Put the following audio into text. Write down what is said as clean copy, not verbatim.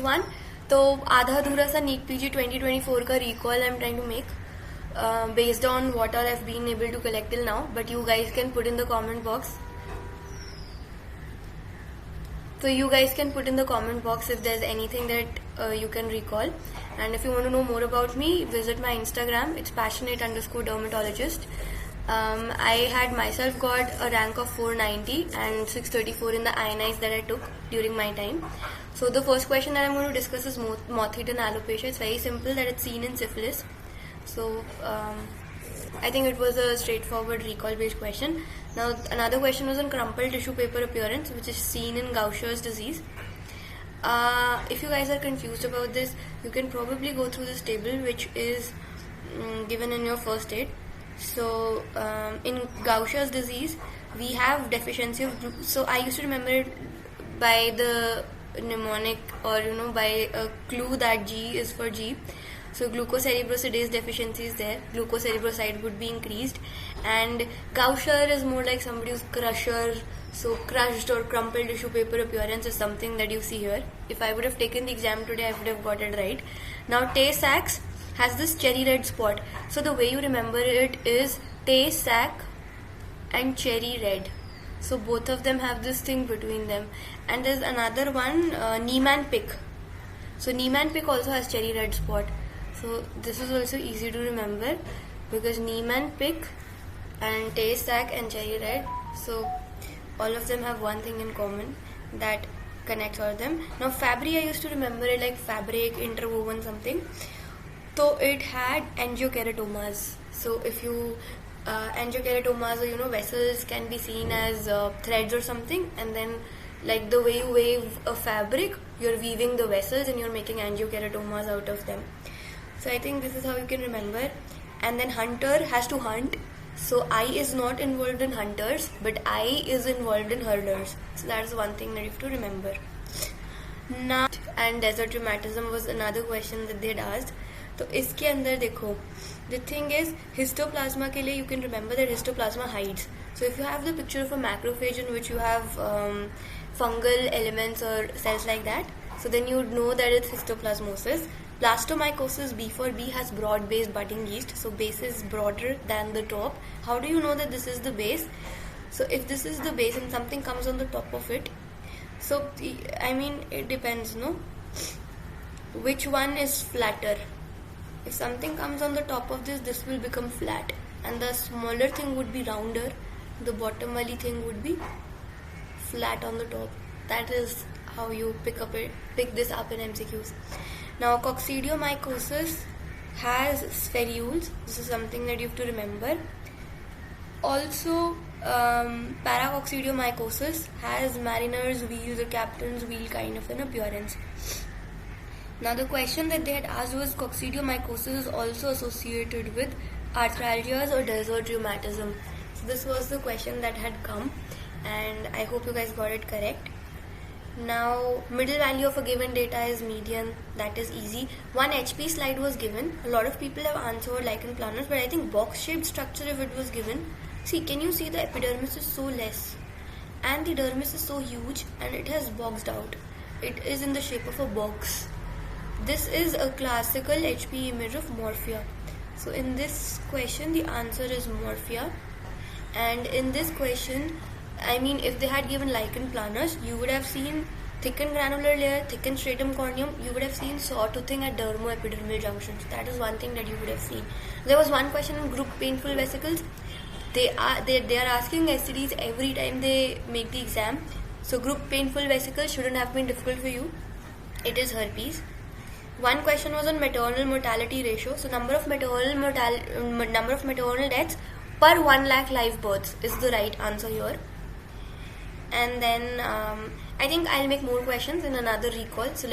one. तो आधा अधूरा सा नीट पीजी 2024 का recall I'm trying to make based on what all I've been able to collect till now, but you guys can put in the comment box. So you guys can put in the comment box if there's anything that you can recall. And if you want to know more about me, visit my Instagram. It's passionate_dermatologist. I had myself got a rank of 490 and 634 in the INIs that I took during my time. So the first question that I'm going to discuss is moth-eaten alopecia. It's very simple, that it's seen in syphilis. So I think it was a straightforward recall based question. Now another question was on crumpled tissue paper appearance, which is seen in Gaucher's disease. If you guys are confused about this, you can probably go through this table which is given in your first aid. So in Gaucher's disease we have deficiency of so I used to remember it by the mnemonic, or by a clue that G is for G. So glucocerebrosidase deficiency is there, glucocerebroside would be increased, and Gaucher is more like somebody who's crusher. So crushed or crumpled tissue paper appearance is something that you see here. If I would have taken the exam today, I would have got it right. Now Tay-Sachs has this cherry red spot. So the way you remember it is Tay-Sachs and cherry red. So both of them have this thing between them. And there's another one, Niemann-Pick. So Niemann-Pick also has cherry red spot. So this is also easy to remember because Niemann-Pick and Tay-Sachs and cherry red. So all of them have one thing in common that connects all of them. Now Fabry, I used to remember it like fabric, interwoven something. So it had angiokeratomas. So if you angiokeratomas, or vessels can be seen as threads or something, and then like the way you wave a fabric, you're weaving the vessels and you're making angiokeratomas out of them. So I think this is how you can remember. And then hunter has to hunt. So I is not involved in hunters, but I is involved in herders. So that's one thing that you have to remember. Now, and desert rheumatism was another question that they had asked. तो इसके अंदर देखो, the thing is histoplasma के लिए you can remember that histoplasma hides. So if you have the picture of a macrophage in which you have fungal elements or cells like that, so then you would know that it's histoplasmosis. Plastomycosis B4B has broad-based budding yeast, so base is broader than the top. How do you know that this is the base? So if this is the base and something comes on the top of it, so I mean it depends, no? Which one is flatter? If something comes on the top of this will become flat, and the smaller thing would be rounder, the bottom wali thing would be flat on the top. That is how you pick this up in MCQs. Now coccidiomycosis has spherules. This is something that you have to remember. Also paracoccidiomycosis has mariner's wheels or captain's wheel kind of an appearance. Now the question that they had asked was coccidiomycosis is also associated with arthralgias or desert rheumatism. So this was the question that had come, and I hope you guys got it correct. Now middle value of a given data is median. That is easy. One HP slide was given. A lot of people have answered lichen planus, but I think box shaped structure if it was given. See, can you see the epidermis is so less and the dermis is so huge and it has boxed out. It is in the shape of a box. This is a classical HP image of morphia. So in this question the answer is morphia. And in this question, I mean, if they had given lichen planus, you would have seen thickened granular layer, thickened stratum corneum. You would have seen sawtoothing at dermoepidermal junctions. That is one thing that you would have seen. There was one question on group painful vesicles. They are asking STDs every time they make the exam. So group painful vesicles shouldn't have been difficult for you. It is herpes. One question was on maternal mortality ratio. So number of maternal deaths per 1 lakh live births is the right answer here. And then I think I'll make more questions in another recall. So